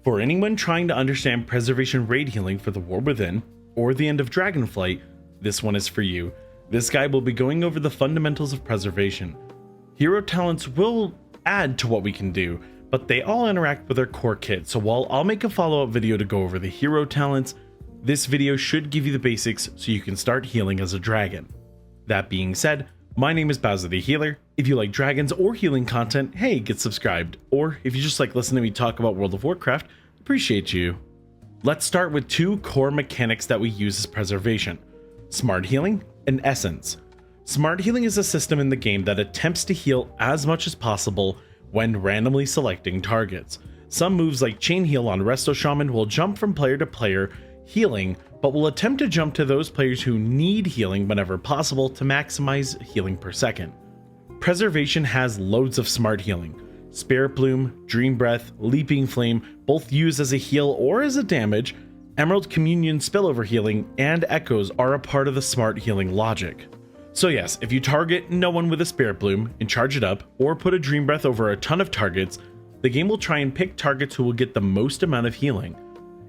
For anyone trying to understand Preservation raid healing for the War Within or the end of Dragonflight, this one is for you. This guide will be going over the fundamentals of Preservation. Hero talents will add to what we can do, but they all interact with our core kit, so while I'll make a follow-up video to go over the hero talents, this video should give you the basics so you can start healing as a dragon. That being said, my name is Bowser the Healer. If you like dragons or healing content, hey, get subscribed. Or if you just like listening to me talk about World of Warcraft, appreciate you. Let's start with two core mechanics that we use as Preservation: Smart Healing and Essence. Smart Healing is a system in the game that attempts to heal as much as possible when randomly selecting targets. Some moves like Chain Heal on Resto Shaman will jump from player to player healing, but will attempt to jump to those players who need healing whenever possible to maximize healing per second. Preservation has loads of Smart Healing. Spirit Bloom, Dream Breath, Leaping Flame, both used as a heal or as a damage, Emerald Communion Spillover Healing, and Echoes are a part of the Smart Healing logic. So yes, if you target no one with a Spirit Bloom and charge it up, or put a Dream Breath over a ton of targets, the game will try and pick targets who will get the most amount of healing,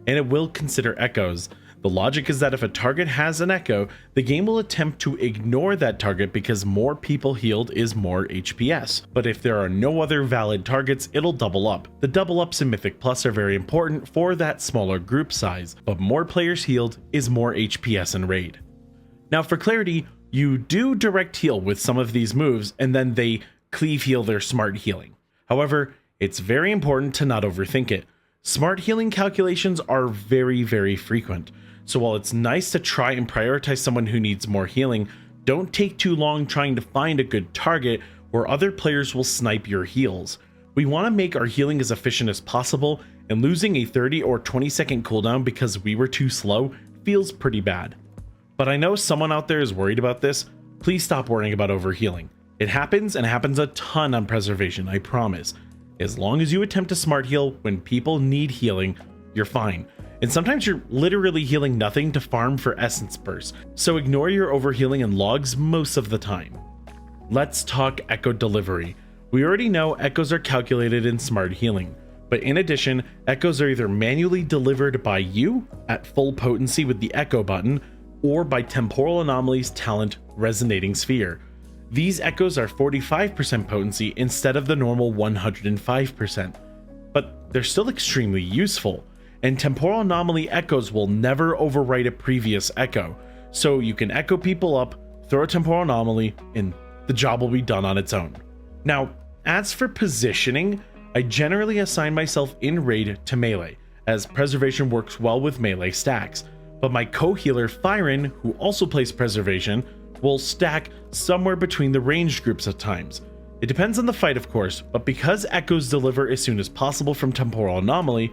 and it will consider Echoes. The logic is that if a target has an Echo, the game will attempt to ignore that target because more people healed is more HPS. But if there are no other valid targets, it'll double up. The double ups in Mythic Plus are very important for that smaller group size, but more players healed is more HPS in Raid. Now for clarity, you do direct heal with some of these moves and then they cleave heal their Smart Healing. However, it's very important to not overthink it. Smart Healing calculations are very frequent. So while it's nice to try and prioritize someone who needs more healing, don't take too long trying to find a good target where other players will snipe your heals. We want to make our healing as efficient as possible, and losing a 30 or 20 second cooldown because we were too slow feels pretty bad. But I know someone out there is worried about this. Please stop worrying about overhealing. It happens, and happens a ton on Preservation, I promise. As long as you attempt to smart heal when people need healing, you're fine. And sometimes you're literally healing nothing to farm for essence bursts, so ignore your overhealing and logs most of the time. Let's talk Echo Delivery. We already know Echoes are calculated in Smart Healing, but in addition, Echoes are either manually delivered by you at full potency with the Echo button, or by Temporal Anomaly's talent Resonating Sphere. These Echoes are 45% potency instead of the normal 105%, but they're still extremely useful. And Temporal Anomaly Echoes will never overwrite a previous Echo, so you can Echo people up, throw a Temporal Anomaly, and the job will be done on its own. Now, as for positioning, I generally assign myself in Raid to melee, as Preservation works well with melee stacks, but my co-healer Fyron, who also plays Preservation, will stack somewhere between the ranged groups at times. It depends on the fight of course, but because Echoes deliver as soon as possible from Temporal Anomaly,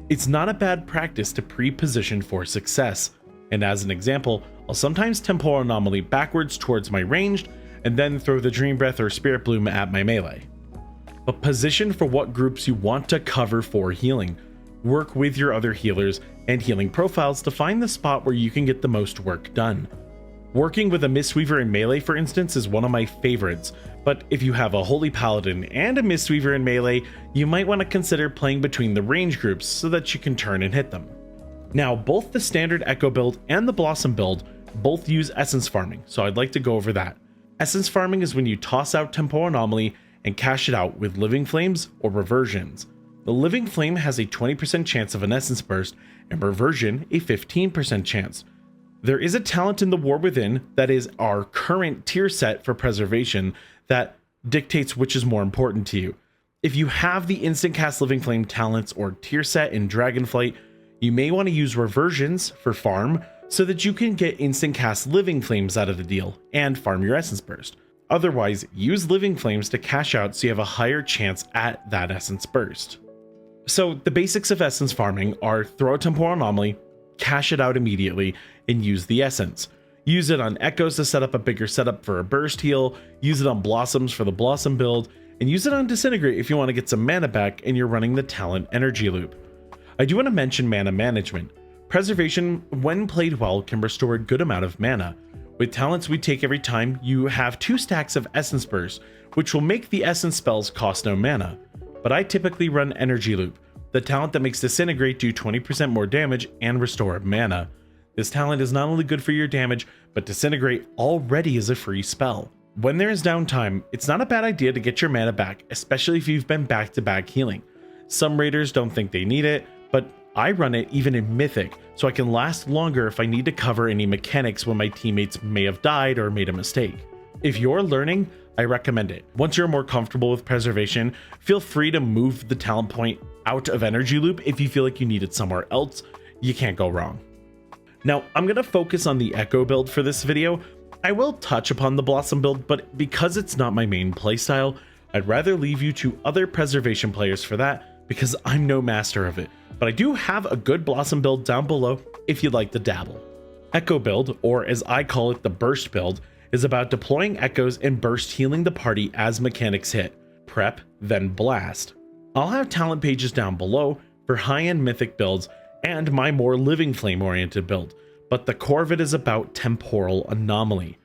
it's not a bad practice to pre-position for success, and as an example, I'll sometimes Temporal Anomaly backwards towards my ranged, and then throw the Dream Breath or Spirit Bloom at my melee. But position for what groups you want to cover for healing. Work with your other healers and healing profiles to find the spot where you can get the most work done. Working with a Mistweaver in melee for instance is one of my favorites, but if you have a Holy Paladin and a Mistweaver in melee, you might want to consider playing between the range groups so that you can turn and hit them. Now, both the standard Echo build and the Blossom build both use essence farming, so I'd like to go over that. Essence farming is when you toss out Temporal Anomaly and cash it out with Living Flames or Reversions. The Living Flame has a 20% chance of an essence burst, and Reversion a 15% chance. There is a talent in the War Within that is our current tier set for Preservation that dictates which is more important to you. If you have the instant cast Living Flame talents or tier set in Dragonflight, you may want to use Reversions for farm so that you can get instant cast Living Flames out of the deal and farm your Essence Burst. Otherwise, use Living Flames to cash out so you have a higher chance at that Essence Burst. So the basics of Essence farming are throw a Temporal Anomaly, cash it out immediately, and use the Essence. Use it on Echoes to set up a bigger setup for a burst heal, use it on Blossoms for the Blossom build, and use it on Disintegrate if you want to get some mana back and you're running the talent energy loop. I do want to mention mana management. Preservation, when played well, can restore a good amount of mana. With talents we take every time, you have 2 stacks of Essence Burst, which will make the Essence spells cost no mana. But I typically run Energy Loop. the talent that makes Disintegrate do 20% more damage and restore mana. This talent is not only good for your damage, but Disintegrate already is a free spell. When there is downtime, it's not a bad idea to get your mana back, especially if you've been back-to-back healing. Some raiders don't think they need it, but I run it even in Mythic, so I can last longer if I need to cover any mechanics when my teammates may have died or made a mistake. If you're learning, I recommend it. Once you're more comfortable with preservation, feel free to move the talent point out of Energy Loop if you feel like you need it somewhere else. You can't go wrong. Now, I'm going to focus on the Echo build for this video. I will touch upon the Blossom build, but because it's not my main playstyle, I'd rather leave you to other preservation players for that because I'm no master of it. But I do have a good Blossom build down below if you'd like to dabble. Echo build, or as I call it, the Burst build, is about deploying echoes and burst healing the party as mechanics hit. Prep, then blast. I'll have talent pages down below for high-end mythic builds and my more living flame oriented build, but the core of it is about temporal anomaly.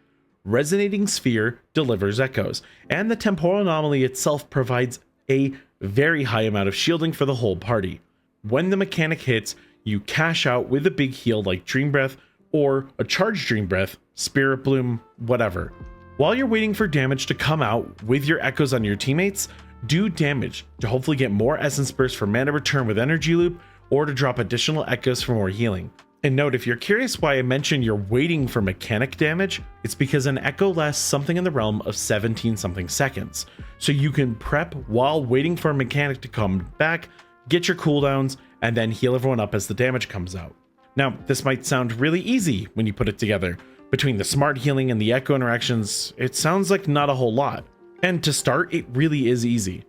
Resonating sphere delivers echoes, and the temporal anomaly itself provides a very high amount of shielding for the whole party. When the mechanic hits, you cash out with a big heal like Dream Breath or a charged Dream Breath, Spirit Bloom, whatever. While you're waiting for damage to come out with your echoes on your teammates, do damage to hopefully get more Essence Burst for mana return with Energy Loop, or to drop additional echoes for more healing. And note, if you're curious why I mentioned you're waiting for mechanic damage, it's because an echo lasts something in the realm of 17 something seconds. So you can prep while waiting for a mechanic to come back, get your cooldowns, and then heal everyone up as the damage comes out. Now, this might sound really easy when you put it together. Between the smart healing and the echo interactions, it sounds like not a whole lot. And to start, it really is easy.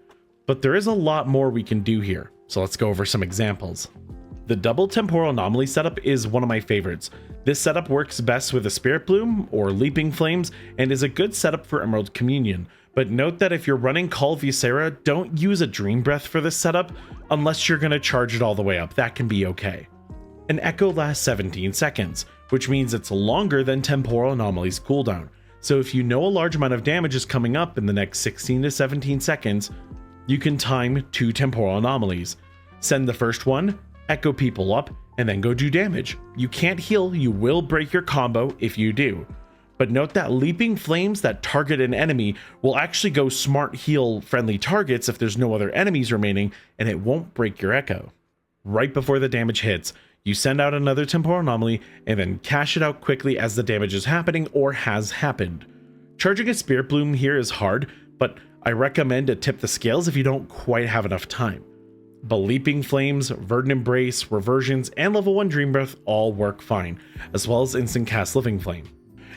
But there is a lot more we can do here, so let's go over some examples. The double temporal anomaly setup is one of my favorites. This setup works best with a Spirit Bloom or Leaping Flames and is a good setup for Emerald Communion. But note that if you're running Call of Ysera, don't use a Dream Breath for this setup unless you're going to charge it all the way up. That can be okay. An echo lasts 17 seconds, which means it's longer than temporal anomaly's cooldown. So if you know a large amount of damage is coming up in the next 16 to 17 seconds, you can time 2 temporal anomalies. Send the first one, echo people up, and then go do damage. You can't heal, you will break your combo if you do. But note that Leaping Flames that target an enemy will actually go smart heal friendly targets if there's no other enemies remaining, and it won't break your echo. Right before the damage hits, you send out another temporal anomaly and then cash it out quickly as the damage is happening or has happened. Charging a Spirit Bloom here is hard, but I recommend to tip the scales if you don't quite have enough time. But Leaping Flames, Verdant Embrace, Reversions, and level 1 Dream Breath all work fine, as well as instant cast Living Flame.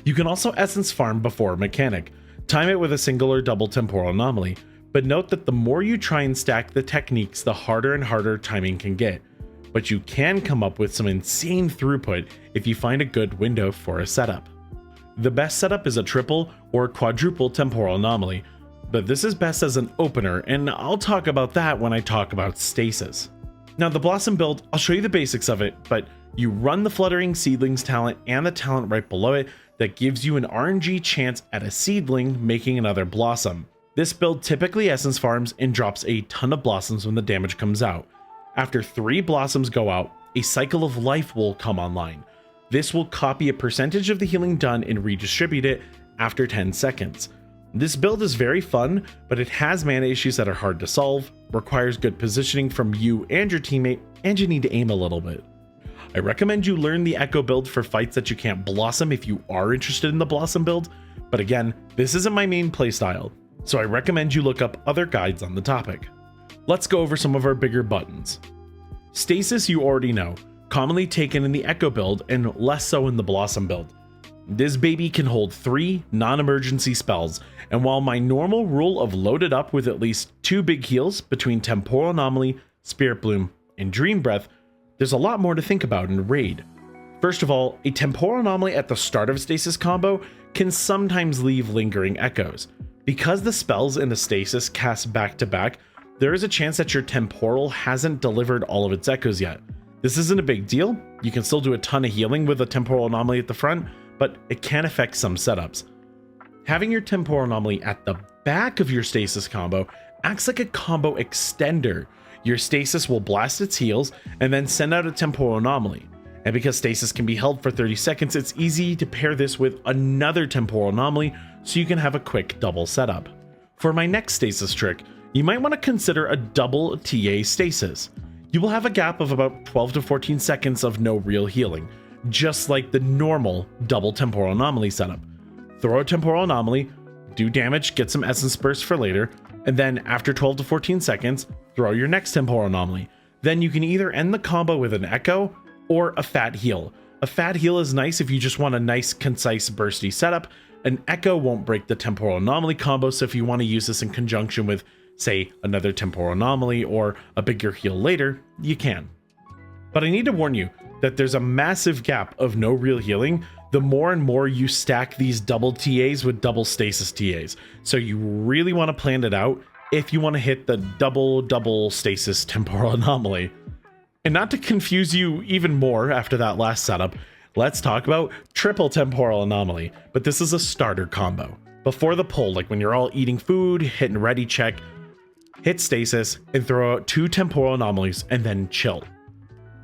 You can also Essence Farm before a mechanic. Time it with a single or double temporal anomaly, but note that the more you try and stack the techniques, the harder and harder timing can get. But you can come up with some insane throughput if you find a good window for a setup. The best setup is a triple or quadruple temporal anomaly, but this is best as an opener, and I'll talk about that when I talk about stasis. Now the Blossom build, I'll show you the basics of it, but you run the Fluttering Seedlings talent and the talent right below it that gives you an RNG chance at a seedling making another Blossom. This build typically essence farms and drops a ton of blossoms when the damage comes out. After 3 blossoms go out, a cycle of life will come online. This will copy a percentage of the healing done and redistribute it after 10 seconds. This build is very fun, but it has mana issues that are hard to solve, requires good positioning from you and your teammate, and you need to aim a little bit. I recommend you learn the Echo build for fights that you can't blossom if you are interested in the Blossom build, but again, this isn't my main playstyle, so I recommend you look up other guides on the topic. Let's go over some of our bigger buttons. Stasis you already know, commonly taken in the Echo build and less so in the Blossom build. This baby can hold 3 non-emergency spells, and while my normal rule of load it up with at least 2 big heals between Temporal Anomaly, Spirit Bloom, and Dream Breath, there's a lot more to think about in Raid. First of all, a Temporal Anomaly at the start of a Stasis combo can sometimes leave lingering echoes. Because the spells in the Stasis cast back to back, there is a chance that your Temporal hasn't delivered all of its echoes yet. This isn't a big deal, you can still do a ton of healing with a Temporal Anomaly at the front, but it can affect some setups. Having your Temporal Anomaly at the back of your Stasis combo acts like a combo extender. Your stasis will blast its heals and then send out a temporal anomaly. And because stasis can be held for 30 seconds, it's easy to pair this with another temporal anomaly so you can have a quick double setup. For my next stasis trick, you might want to consider a double TA stasis. You will have a gap of about 12 to 14 seconds of no real healing, just like the normal double temporal anomaly setup. Throw a temporal anomaly, do damage, get some essence bursts for later, and then after 12 to 14 seconds, throw your next temporal anomaly. Then you can either end the combo with an echo or a fat heal. A fat heal is nice if you just want a nice, concise, bursty setup. An echo won't break the temporal anomaly combo, so if you want to use this in conjunction with, say, another temporal anomaly or a bigger heal later, you can. But I need to warn you that there's a massive gap of no real healing the more and more you stack these double TAs with double stasis TAs. So you really want to plan it out if you want to hit the double stasis temporal anomaly. And not to confuse you even more after that last setup, let's talk about triple temporal anomaly, but this is a starter combo. Before the pull, like when you're all eating food, hitting ready check, hit stasis and throw out 2 temporal anomalies and then chill.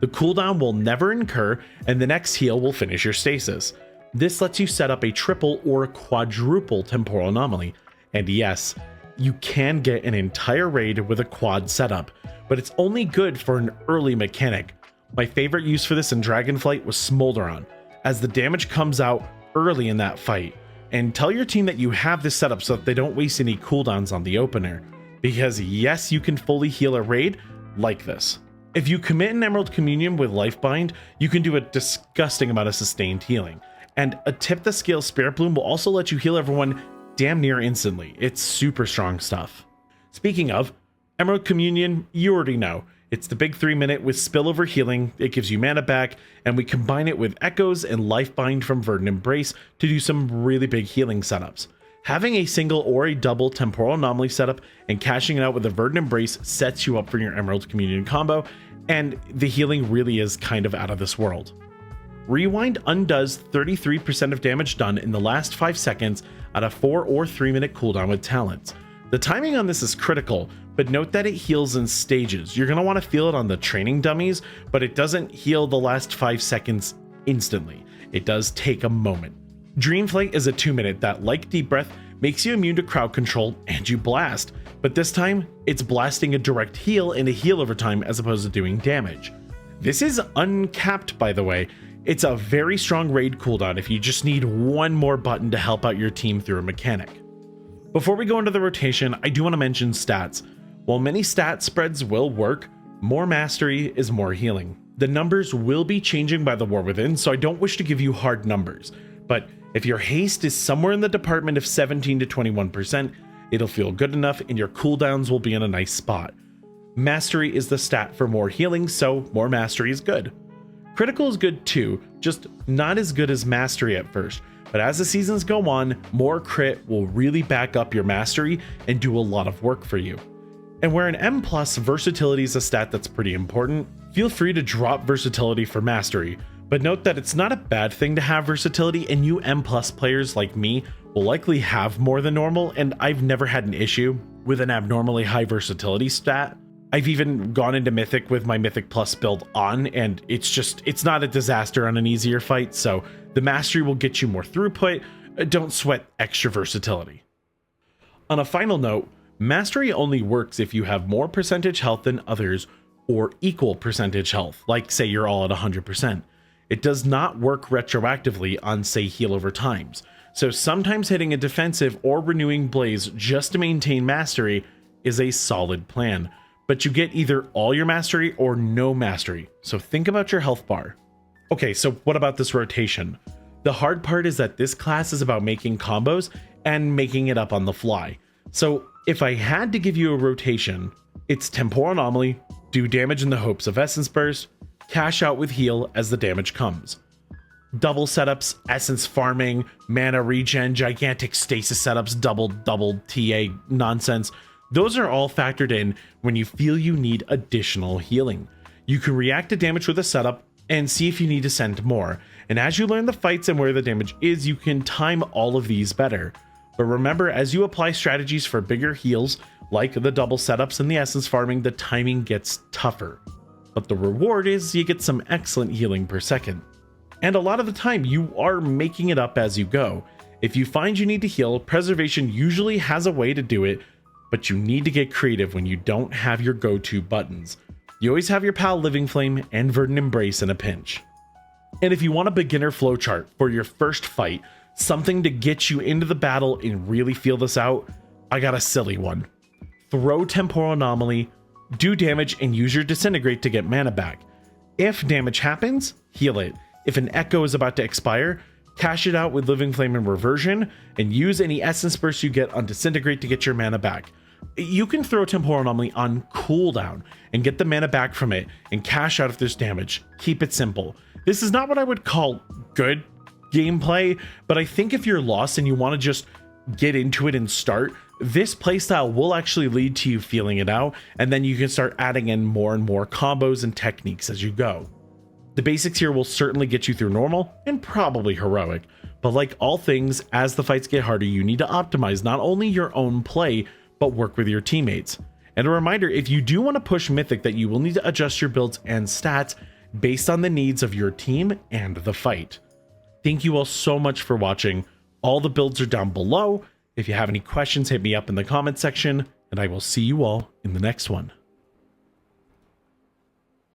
The cooldown will never incur and the next heal will finish your stasis. This lets you set up a triple or a quadruple temporal anomaly. And yes, you can get an entire raid with a quad setup, but it's only good for an early mechanic. My favorite use for this in Dragonflight was Smolderon, as the damage comes out early in that fight. And tell your team that you have this setup so that they don't waste any cooldowns on the opener. Because yes, you can fully heal a raid like this. If you commit an Emerald Communion with Lifebind, you can do a disgusting amount of sustained healing. And a tip the scale Spirit Bloom will also let you heal everyone damn near instantly. It's super strong stuff. Speaking of, Emerald Communion, you already know. It's the big 3-minute with spillover healing, it gives you mana back, and we combine it with Echoes and Lifebind from Verdant Embrace to do some really big healing setups. Having a single or a double temporal anomaly setup and cashing it out with a Verdant Embrace sets you up for your Emerald Communion combo, and the healing really is kind of out of this world. Rewind undoes 33% of damage done in the last 5 seconds at a 4 or 3 minute cooldown with talents. The timing on this is critical, but note that it heals in stages. You're going to want to feel it on the training dummies, but it doesn't heal the last 5 seconds instantly. It does take a moment. Dreamflight is a 2-minute that, like Deep Breath, makes you immune to crowd control and you blast, but this time it's blasting a direct heal and a heal over time as opposed to doing damage. This is uncapped, by the way. It's a very strong raid cooldown if you just need one more button to help out your team through a mechanic. Before we go into the rotation, I do want to mention stats. While many stat spreads will work, more mastery is more healing. The numbers will be changing by the War Within, so I don't wish to give you hard numbers, but if your haste is somewhere in the department of 17 to 21%, it'll feel good enough and your cooldowns will be in a nice spot. Mastery is the stat for more healing, so more mastery is good. Critical is good too, just not as good as mastery at first, but as the seasons go on, more crit will really back up your mastery and do a lot of work for you. And where an M+, versatility is a stat that's pretty important, feel free to drop versatility for mastery, but note that it's not a bad thing to have versatility, and you M+ players like me will likely have more than normal, and I've never had an issue with an abnormally high versatility stat. I've even gone into Mythic with my Mythic Plus build on, and it's not a disaster on an easier fight, so the mastery will get you more throughput. Don't sweat extra versatility. On a final note, mastery only works if you have more percentage health than others or equal percentage health, like say you're all at 100%. It does not work retroactively on, say, heal over times. So sometimes hitting a defensive or renewing blaze just to maintain mastery is a solid plan, but you get either all your mastery or no mastery, so think about your health bar. Okay, so what about this rotation? The hard part is that this class is about making combos and making it up on the fly. So if I had to give you a rotation, it's Temporal Anomaly, do damage in the hopes of Essence Burst, cash out with heal as the damage comes. Double setups, essence farming, mana regen, gigantic stasis setups, double TA nonsense. Those are all factored in when you feel you need additional healing. You can react to damage with a setup and see if you need to send more. And as you learn the fights and where the damage is, you can time all of these better. But remember, as you apply strategies for bigger heals, Like the double setups and the essence farming, the timing gets tougher. But the reward is you get some excellent healing per second. And a lot of the time you are making it up as you go. If you find you need to heal, Preservation usually has a way to do it, but you need to get creative when you don't have your go-to buttons. You always have your pal Living Flame and Verdant Embrace in a pinch. And if you want a beginner flowchart for your first fight, something to get you into the battle and really feel this out, I got a silly one. Throw Temporal Anomaly, do damage, and use your Disintegrate to get mana back. If damage happens, heal it. If an Echo is about to expire, cash it out with Living Flame and Reversion, and use any Essence Burst you get on Disintegrate to get your mana back. You can throw Temporal Anomaly on cooldown and get the mana back from it and cash out if there's damage. Keep it simple. This is not what I would call good gameplay, but I think if you're lost and you want to just get into it and start, this playstyle will actually lead to you feeling it out, and then you can start adding in more and more combos and techniques as you go. The basics here will certainly get you through normal and probably heroic, but like all things, as the fights get harder, you need to optimize not only your own play, but work with your teammates. And a reminder, if you do want to push Mythic, that you will need to adjust your builds and stats based on the needs of your team and the fight. Thank you all so much for watching. All the builds are down below. If you have any questions, hit me up in the comment section, and I will see you all in the next one.